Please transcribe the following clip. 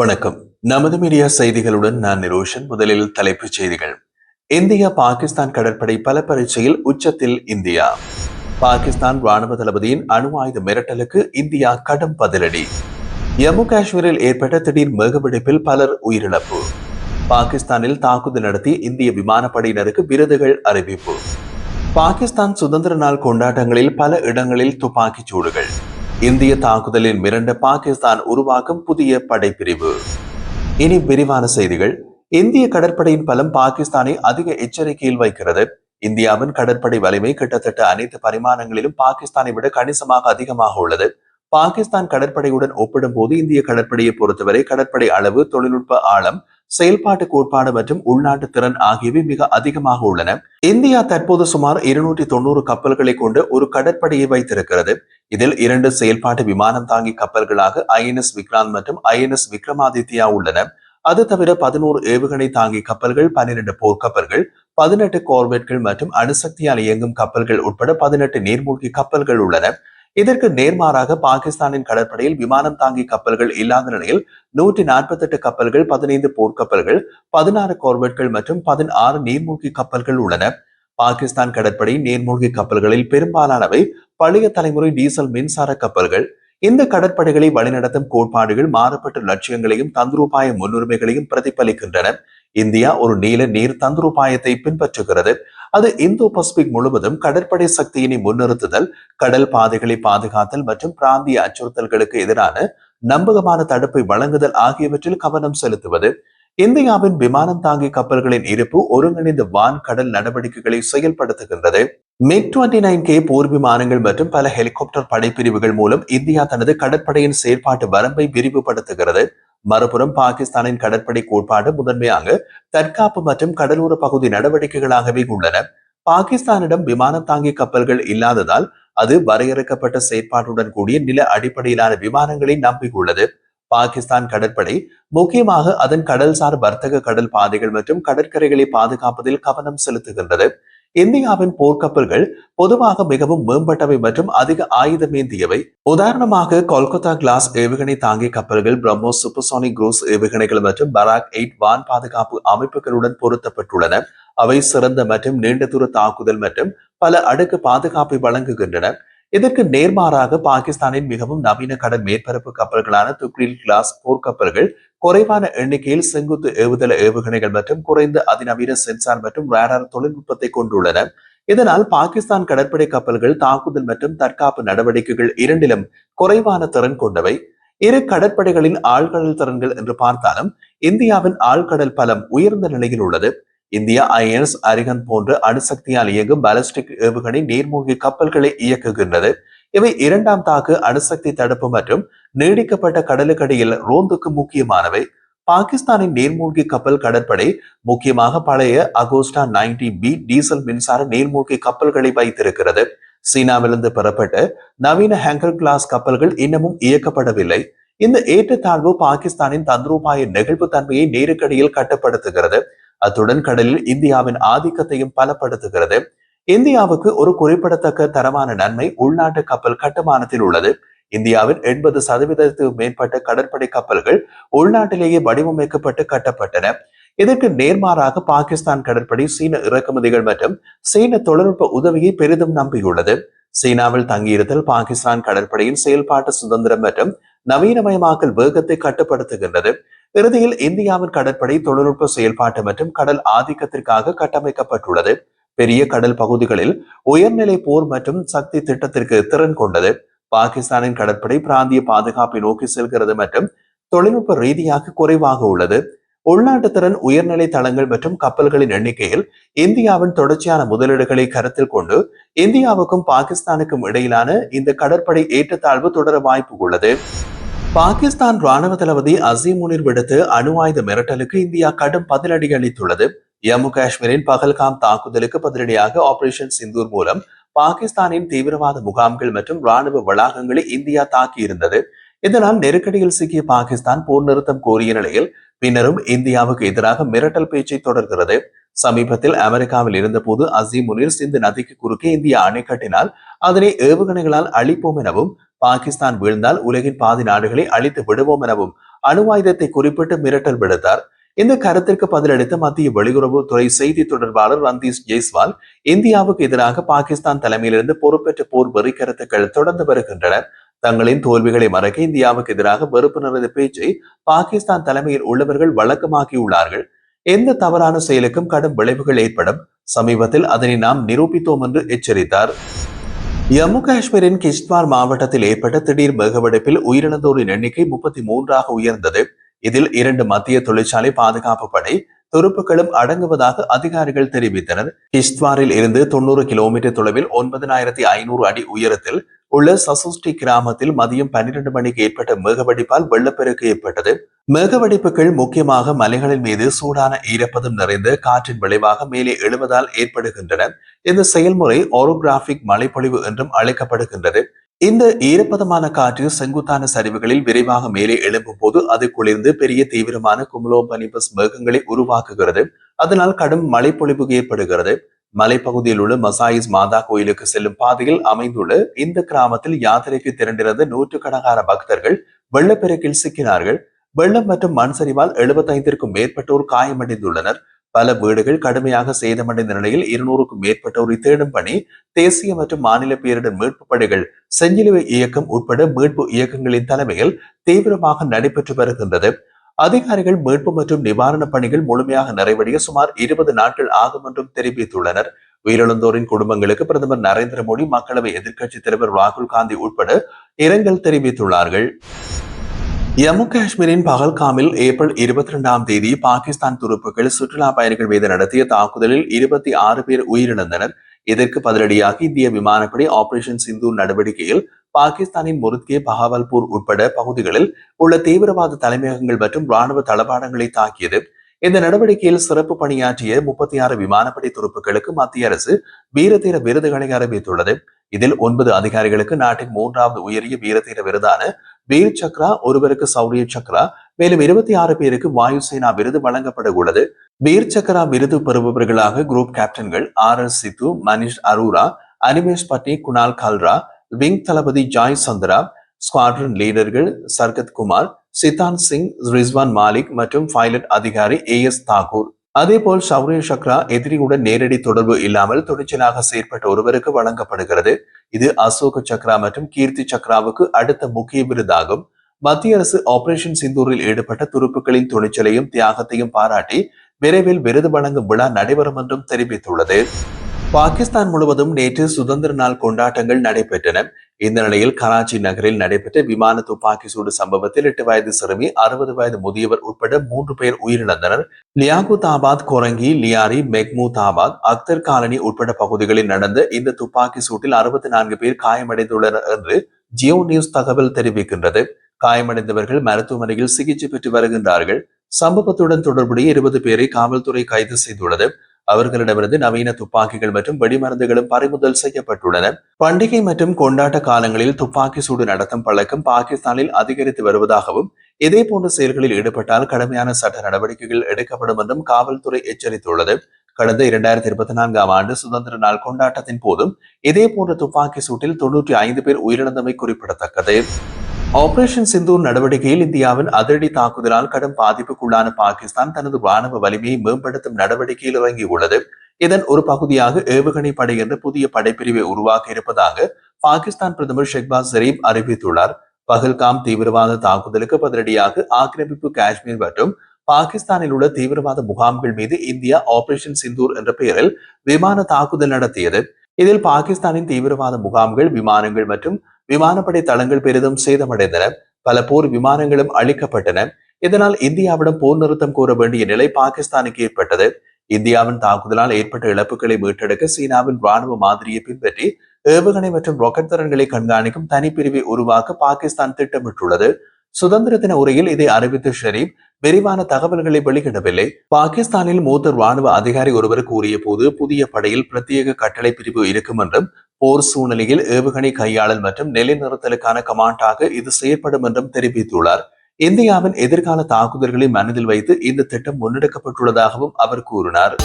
வணக்கம். நமது மீடியா செய்திகளுடன் நான் நிரோஷன். முதலில் தலைப்புச் செய்திகள். இந்தியா பாகிஸ்தான் கடற்படை பல பரீட்சையில் உச்சத்தில் இந்தியா. பாகிஸ்தான் ராணுவ தளபதியின் அணு ஆயுத மிரட்டலுக்கு இந்தியா கடும் பதிலடி. ஜம்மு காஷ்மீரில் ஏற்பட்ட திடீர் மேகவெடிப்பில் பலர் உயிரிழப்பு. பாகிஸ்தானில் தாக்குதல் நடத்தி இந்திய விமானப்படையினருக்கு விருதுகள் அறிவிப்பு. பாகிஸ்தான் சுதந்திர நாள் கொண்டாட்டங்களில் பல இடங்களில் துப்பாக்கிச் சூடுகள். இந்திய தாக்குதலில் மிரண்ட பாகிஸ்தான் உருவாக்கும் புதிய படைப்பிரிவு. இனி விரிவான செய்திகள். இந்திய கடற்படையின் பலம் பாகிஸ்தானை அதிக எச்சரிக்கையில் வைக்கிறது. இந்தியாவின் கடற்படை வலிமை கிட்டத்தட்ட அனைத்து பரிமாணங்களிலும் பாகிஸ்தானை விட கணிசமாக அதிகமாக உள்ளது. பாகிஸ்தான் கடற்படையுடன் ஒப்பிடும் போது இந்திய கடற்படையை பொறுத்தவரை கடற்படை அளவு, தொழில்நுட்ப ஆழம், செயல்பாட்டு கோட்பாடு மற்றும் உள்நாட்டு திறன் ஆகியவை மிக அதிகமாக உள்ளன. இந்தியா தற்போது சுமார் 290 கப்பல்களை கொண்டு ஒரு கடற்படையை வைத்திருக்கிறது. இதில் 2 செயல்பாட்டு விமானம் தாங்கி கப்பல்களாக INS விக்ராந்த் மற்றும் INS விக்ரமாதித்யா உள்ளன. அது தவிர 11 ஏவுகணை தாங்கி கப்பல்கள், 12 போர்க்கப்பல்கள், 18 கோர்வெட்கள் மற்றும் அணுசக்தியால் இயங்கும் கப்பல்கள் உட்பட 18 நீர்மூழ்கி கப்பல்கள் உள்ளன. இதற்கு நேர்மாறாக பாகிஸ்தானின் கடற்படையில் விமானம் தாங்கி கப்பல்கள் இல்லாத நிலையில் 148 கப்பல்கள், 15 போர்க்கப்பல்கள், 16 கோர்வெட்கள் மற்றும் 16 நீர்மூழ்கி கப்பல்கள் உள்ளன. பாகிஸ்தான் கடற்படை நீர்மூழ்கி கப்பல்களில் பெரும்பாலானவை பழைய தலைமுறை டீசல் மின்சார கப்பல்கள். இந்த கடற்படைகளை வழிநடத்தும் கோட்பாடுகள் மாறுபட்ட லட்சியங்களையும் தந்திரோபாய முன்னுரிமைகளையும் பிரதிபலிக்கின்றன. இந்தியா ஒரு நீல நீர் தந்திரோபாயத்தை பின்பற்றுகிறது. அது இந்தோ பசிபிக் முழுவதும் கடற்படை சக்தியினை முன்னிறுத்துதல், கடல் பாதைகளை பாதுகாத்தல் மற்றும் பிராந்திய அச்சுறுத்தல்களுக்கு எதிரான நம்பகமான தடுப்பை வழங்குதல் ஆகியவற்றில் கவனம் செலுத்துவது. இந்தியாவின் விமானம் தாங்கி கப்பல்களின் இருப்பு ஒருங்கிணைந்த வான் கடல் நடவடிக்கைகளை செயல்படுத்துகின்றது. MiG-29K போர் விமானங்கள் மற்றும் பல ஹெலிகாப்டர் படைப்பிரிவுகள் மூலம் இந்தியா தனது கடற்படையின் செயற்பாட்டு வரம்பை விரிவுபடுத்துகிறது. மறுபுறம் பாகிஸ்தானின் கடற்படை கோட்பாடு முதன்மையாக தற்காப்பு மற்றும் கடலோர பகுதி நடவடிக்கைகளாகவே உள்ளன. பாகிஸ்தானிடம் விமானம் தாங்கி கப்பல்கள் இல்லாததால் அது வரையறுக்கப்பட்ட செயற்பாட்டுடன் கூடிய நில அடிப்படையிலான விமானங்களை நம்பியுள்ளது. பாகிஸ்தான் கடற்படை முக்கியமாக அதன் கடல்சார் வர்த்தக கடல் பாதைகள் மற்றும் கடற்கரைகளை பாதுகாப்பதில் கவனம் செலுத்துகின்றது. இந்தியாவின் போர்க்கப்பல்கள் பொதுவாக மிகவும் மேம்பட்டவை மற்றும் அதிக ஆயுதமேந்தியவை. உதாரணமாக கொல்கத்தா கிளாஸ் ஏவுகணை தாங்கி கப்பல்கள், பிரம்மோஸ் சூப்பர்சோனிக் குரூஸ் ஏவுகணைகள் மற்றும் பராக் 8 வான் பாதுகாப்பு அமைப்புகளுடன் பொருத்தப்பட்டுள்ளன. அவை சிறந்த மற்றும் நீண்ட தூர தாக்குதல் மற்றும் பல அடுக்கு பாதுகாப்பை வழங்குகின்றன. இதற்கு நேர்மாறாக பாகிஸ்தானின் மிகவும் நவீன கடல் மேற்பரப்பு கப்பல்களான துக்ரில் கிளாஸ் போர்க்கப்பல்கள் குறைவான எண்ணிக்கையில் செங்குத்து ஏவுதள ஏவுகணைகள் மற்றும் குறைந்த அதிநவீன சென்சார் மற்றும் ரேடார் தொழில்நுட்பத்தை கொண்டுள்ளன. இதனால் பாகிஸ்தான் கடற்படை கப்பல்கள் தாக்குதல் மற்றும் தற்காப்பு நடவடிக்கைகள் இரண்டிலும் குறைவான திறன் கொண்டவை. இரு கடற்படைகளின் ஆழ்கடல் திறன்கள் என்று பார்த்தாலும் இந்தியாவின் ஆழ்கடல் பலம் உயர்ந்த நிலையில் உள்ளது. இந்தியா INS அரிகந்த் போன்ற அணுசக்தியால் இயங்கும் பாலிஸ்டிக் ஏவுகணை நீர்மூழ்கி கப்பல்களை இயக்குகின்றது. இவை இரண்டாம் தாக்கு அணுசக்தி தடுப்பு மற்றும் நீடிக்கப்பட்ட கடலுக்கடியில் ரோந்துக்கு முக்கியமானவை. பாகிஸ்தானின் நீர்மூழ்கி கப்பல் கடற்படை முக்கியமாக பழைய அகோஸ்டா 90B டீசல் மின்சார நீர்மூழ்கி கப்பல்களை வைத்திருக்கிறது. சீனாவிலிருந்து பெறப்பட்ட நவீன ஹேங்கர் கிளாஸ் கப்பல்கள் இன்னமும் இயக்கப்படவில்லை. இந்த ஏற்றத்தாழ்வு பாகிஸ்தானின் தந்திரோபாய நெகிழ்வு தன்மையை நேருக்கடியில் கட்டுப்படுத்துகிறது. அத்துடன் கடலில் இந்தியாவின் ஆதிக்கத்தையும் பலப்படுத்துகிறது. இந்தியாவுக்கு ஒரு குறிப்பிடத்தக்க தரமான நன்மை உள்நாட்டு கப்பல் கட்டுமானத்தில் உள்ளது. இந்தியாவின் 80% மேற்பட்ட கடற்படை கப்பல்கள் உள்நாட்டிலேயே வடிவமைக்கப்பட்டு கட்டப்பட்டன. இதற்கு நேர்மாறாக பாகிஸ்தான் கடற்படை சீன இறக்குமதிகள் மற்றும் சீன தொழில்நுட்ப உதவியை பெரிதும் நம்பியுள்ளது. சீனாவில் தங்கியிருத்தல் பாகிஸ்தான் கடற்படையின் செயல்பாட்டு சுதந்திரம் மற்றும் நவீனமயமாக்கல் வேகத்தை கட்டுப்படுத்துகின்றது. இறுதியில் இந்தியாவின் கடற்படை தொழில்நுட்ப செயல்பாட்டு மற்றும் கடல் ஆதிக்கத்திற்காக கட்டமைக்கப்பட்டுள்ளது. பெரிய கடல் பகுதிகளில் உயர்நிலை போர் மற்றும் சக்தி திட்டத்திற்கு திறன் கொண்டது. பாகிஸ்தானின் கடற்படை பிராந்திய பாதுகாப்பை நோக்கி செல்கிறது மற்றும் தொழில்நுட்ப ரீதியாக குறைவாக உள்ளது. உள்நாட்டு திறன், உயர்நிலை தளங்கள் மற்றும் கப்பல்களின் எண்ணிக்கையில் இந்தியாவின் தொடர்ச்சியான முதலீடுகளை கருத்தில் கொண்டு இந்தியாவுக்கும் பாகிஸ்தானுக்கும் இடையிலான இந்த கடற்படை ஏற்றத்தாழ்வு தொடர வாய்ப்பு உள்ளது. பாகிஸ்தான் ராணுவ தளபதி அசீம் முனிர் விடுத்த அணு ஆயுத மிரட்டலுக்கு இந்தியா கடும் பதிலடி அளித்துள்ளது. ஜம்மு காஷ்மீரின் பகல்காம் தாக்குதலுக்கு பதிலடியாக ஆபரேஷன் சிந்தூர் மூலம் பாகிஸ்தானின் தீவிரவாத முகாம்கள் மற்றும் ராணுவ வளாகங்களை இந்தியா தாக்கியிருந்தது. இதனால் நெருக்கடியில் சிக்கிய பாகிஸ்தான் போர் நிறுத்தம் கோரிய நிலையில் பின்னரும் இந்தியாவுக்கு எதிராக மிரட்டல் பேச்சை தொடர்கிறது. சமீபத்தில் அமெரிக்காவில் இருந்தபோது அசீம் முனிர் சிந்து நதிக்கு குறுக்கே இந்தியா அணை கட்டினால் அதனை ஏவுகணைகளால் அழிப்போம் எனவும், பாகிஸ்தான் வீழ்ந்தால் உலகின் பாதி நாடுகளை அழித்து விடுவோம் எனவும் அணு ஆயுதத்தை குறிப்பிட்டு மிரட்டல் விடுத்தார். இந்த கருத்திற்கு பதிலளித்த மத்திய வெளியுறவுத்துறை செய்தி தொடர்பாளர் ரந்தீஷ் ஜெய்ஸ்வால், இந்தியாவுக்கு எதிராக பாகிஸ்தான் தலைமையிலிருந்து பொறுப்பேற்ற போர் வெறி கருத்துக்கள் தொடர்ந்து வருகின்றன. தங்களின் தோல்விகளை மறைக்க இந்தியாவுக்கு எதிராக வெறுப்பு நிறைந்த பேச்சை பாகிஸ்தான் தலைமையில் உள்ளவர்கள் வழக்கமாக்கியுள்ளார்கள். எந்த தவறான செயலுக்கும் கடும் விளைவுகள் ஏற்படும். சமீபத்தில் அதனை நாம் நிரூபித்தோம் என்று எச்சரித்தார். ஜம்மு காஷ்மீரின் கிஷ்த்வார் மாவட்டத்தில் ஏற்பட்ட திடீர் மேகவெடிப்பில் உயிரிழந்தோரின் எண்ணிக்கை 33ஆக உயர்ந்தது. இதில் 2 மத்திய தொழிற்சாலை பாதுகாப்பு படை துருப்புகளும் அடங்குவதாக அதிகாரிகள் தெரிவித்தனர். கிஷ்த்வாரில் இருந்து 90 கிலோமீட்டர் தொலைவில் 9500 அடி உயரத்தில் உள்ள சசுஸ்டி கிராமத்தில் மதியம் 12 மணிக்கு ஏற்பட்ட மேகவெடிப்பால் வெள்ளப்பெருக்கு ஏற்பட்டது. மேகவெடிப்புகள் முக்கியமாக மலைகளின் மீது சூடான ஈரப்பதம் நிறைந்த காற்றின் விளைவாக மேலே எழுவதால் ஏற்படுகின்றன. இந்த செயல்முறை ஓரோகிராபிக் மழைப்பொழிவு என்றும் அழைக்கப்படுகின்றது. இந்த ஈரப்பதமான காற்று செங்குத்தான சரிவுகளில் விரைவாக மேலே எழும்பும் போது அது குளிர்ந்து பெரிய தீவிரமான குமுலோபனிபஸ் மேகங்களை உருவாக்குகிறது. அதனால் கடும் மழைப்பொழிவு ஏற்படுகிறது. மலைப்பகுதியில் உள்ள மசாயிஸ் மாதா கோயிலுக்கு செல்லும் பாதையில் அமைந்துள்ள இந்த கிராமத்தில் யாத்திரைக்கு திரண்டிருந்த நூற்றுக்கணக்கான பக்தர்கள் வெள்ளப்பெருக்கில் சிக்கினார்கள். வெள்ளம் மற்றும் மண் சரிவால் 75க்கும் மேற்பட்டோர் காயமடைந்துள்ளனர். பல வீடுகள் கடுமையாக சேதமடைந்த நிலையில் 200க்கும் மேற்பட்டோரை தேடும் பணி தேசிய மற்றும் மாநில பேரிடர் மீட்பு படைகள், செஞ்சிலுவை இயக்கம் உட்பட மீட்பு இயக்கங்களின் தலைமையில் தீவிரமாக நடைபெற்று வருகின்றது. அதிகாரிகள் மீட்பு மற்றும் நிவாரணப் பணிகள் முழுமையாக நிறைவடைய சுமார் 20 நாட்கள் ஆகும் என்றும் தெரிவித்துள்ளனர். உயிரிழந்தோரின் குடும்பங்களுக்கு பிரதமர் நரேந்திர மோடி, மக்களவை எதிர்க்கட்சித் தலைவர் ராகுல் காந்தி உட்பட இரங்கல் தெரிவித்துள்ளார்கள். ஜம்மு காஷ்மீரின் பகல்காமில் ஏப்ரல் 22ஆம் தேதி பாகிஸ்தான் துருப்புகள் சுற்றுலா பயணிகள் மீது நடத்திய தாக்குதலில் 26 பேர் உயிரிழந்தனர். இதற்கு பதிலடியாக இந்திய விமானப்படை ஆபரேஷன் சிந்தூர் நடவடிக்கையில் பாகிஸ்தானின் முருத்கே, பஹாவல்பூர் உட்பட பகுதிகளில் உள்ள தீவிரவாத தலைமையகங்கள் மற்றும் ராணுவ தளபாடங்களை தாக்கியது. இந்த நடவடிக்கையில் சிறப்பு பணியாற்றிய 36 விமானப்படை துருப்புகளுக்கு மத்திய அரசு வீரதீர விருதுகளை அறிவித்துள்ளது. இதில் 9 அதிகாரிகளுக்கு நாட்டின் 3வது உயரிய வீரதீர விருதான வீர் சக்ரா, ஒருவருக்கு சௌரிய சக்ரா, மேலும் 26 பேருக்கு வாயுசேனா விருது வழங்கப்பட உள்ளது. வீர் சக்ரா விருது பெறுபவர்களாக குரூப் கேப்டன்கள் RS சித்து, மனிஷ் அரோரா, அனிமேஷ் பட்னி, குணால் கல்ரா, விங் தளபதி ஜாய் சந்திரா, ஸ்குவாட்ரன் லீடர்கள் சர்கத் குமார், சிதான் சிங், ரிஸ்வான் மாலிக் மற்றும் பைலட் அதிகாரி AS தாக்கூர். அதேபோல் சௌரிய சக்ரா எதிரியுடன் நேரடி தொடர்பு இல்லாமல் துணிச்சலாக செயற்பட்ட ஒருவருக்கு வழங்கப்படுகிறது. இது அசோக சக்ரா மற்றும் கீர்த்தி சக்ராவுக்கு அடுத்த முக்கிய விருதாகும். மத்திய அரசு ஆபரேஷன் சிந்தூரில் ஈடுபட்ட துருப்புகளின் துணிச்சலையும் தியாகத்தையும் பாராட்டி விரைவில் விருது வழங்கும் விழா நடைபெறும் என்றும் தெரிவித்துள்ளது. பாகிஸ்தான் முழுவதும் நேற்று சுதந்திர நாள் கொண்டாட்டங்கள் நடைபெற்றன. இந்த நிலையில் கராச்சி நகரில் நடைபெற்ற விமான துப்பாக்கி சூடு சம்பவத்தில் 8 வயது சிறுமி, 60 வயது முதியவர் உட்பட 3 பேர் உயிரிழந்தனர். லியாகுதாபாத், கொரங்கி, லியாரி, மெக்மூதாபாத், அக்தர் காலனி உட்பட பகுதிகளில் நடந்த இந்த துப்பாக்கி சூட்டில் 64 பேர் காயமடைந்துள்ளனர் என்று ஜியோ நியூஸ் தகவல் தெரிவிக்கின்றது. காயமடைந்தவர்கள் மருத்துவமனையில் சிகிச்சை பெற்று வருகின்றார்கள். சம்பவத்துடன் தொடர்புடைய 20 பேரை காவல்துறை கைது செய்துள்ளது. அவர்களிடமிருந்து நவீன துப்பாக்கிகள் மற்றும் வெடிமருந்துகளும் பறிமுதல் செய்யப்பட்டுள்ளன. பண்டிகை மற்றும் கொண்டாட்ட காலங்களில் துப்பாக்கி சூடு நடத்தும் பழக்கம் பாகிஸ்தானில் அதிகரித்து வருவதாகவும், இதே போன்ற செயல்களில் ஈடுபட்டால் கடுமையான சட்ட நடவடிக்கைகள் எடுக்கப்படும் என்றும் காவல்துறை எச்சரித்துள்ளது. கடந்த 2024ஆம் ஆண்டு சுதந்திர நாள் கொண்டாட்டத்தின் போதும் இதே போன்ற துப்பாக்கி சூட்டில் 95 பேர் உயிரிழந்தமை குறிப்பிடத்தக்கது. ஆபரேஷன் சிந்தூர் நடவடிக்கையில் இந்தியாவின் அதிரடி தாக்குதலால் கடும் பாதிப்புக்குள்ளான பாகிஸ்தான் தனது ராணுவ வலிமையை மேம்படுத்தும் நடவடிக்கையில் இறங்கியுள்ளது. இதன் ஒரு பகுதியாக ஏவுகணை படை என்ற புதிய படைப்பிரிவை உருவாக்க இருப்பதாக பாகிஸ்தான் பிரதமர் ஷெஹ்பாஸ் ஷெரீப் அறிவித்துள்ளார். பகல்காம் தீவிரவாத தாக்குதலுக்கு பதிலடியாக ஆக்கிரமிப்பு காஷ்மீர் மற்றும் பாகிஸ்தானில் உள்ள தீவிரவாத முகாம்கள் மீது இந்தியா ஆபரேஷன் சிந்தூர் என்ற பெயரில் விமான தாக்குதல் நடத்தியது. இதில் பாகிஸ்தானின் தீவிரவாத முகாம்கள், விமானங்கள் மற்றும் விமானப்படை தளங்கள் பெரிதும் சேதமடைந்தன. பல போர் விமானங்களும் அழிக்கப்பட்டன. இதனால் இந்தியாவிடம் போர் நிறுத்தம் கோர வேண்டிய நிலை பாகிஸ்தானுக்கு ஏற்பட்டது. இந்தியாவின் தாக்குதலால் ஏற்பட்ட இழப்புகளை மீட்டெடுக்க சீனாவின் ராணுவ மாதிரியை பின்பற்றி ஏவுகணை மற்றும் ராக்கெட் திறன்களை கண்காணிக்கும் தனிப்பிரிவை உருவாக்க பாகிஸ்தான் திட்டமிட்டுள்ளது. சுதந்திர தின உரையில் இதை அறிவித்த ஷெரீப் விரிவான தகவல்களை வெளியிடவில்லை. பாகிஸ்தானில் மூத்த ராணுவ அதிகாரி ஒருவர் கூறிய போது, புதிய படையில் பிரத்யேக கட்டளை பிரிவு இருக்கும் என்றும், போர் சூழ்நிலையில் ஏவுகணை கையாளல் மற்றும் நிலைநிறுத்தலுக்கான கமாண்டாக இது செயற்படும் என்றும் தெரிவித்துள்ளார். இந்தியாவின் எதிர்கால தாக்குதல்களை மனதில் வைத்து இந்த திட்டம் முன்னெடுக்கப்பட்டுள்ளதாகவும் அவர் கூறினார்.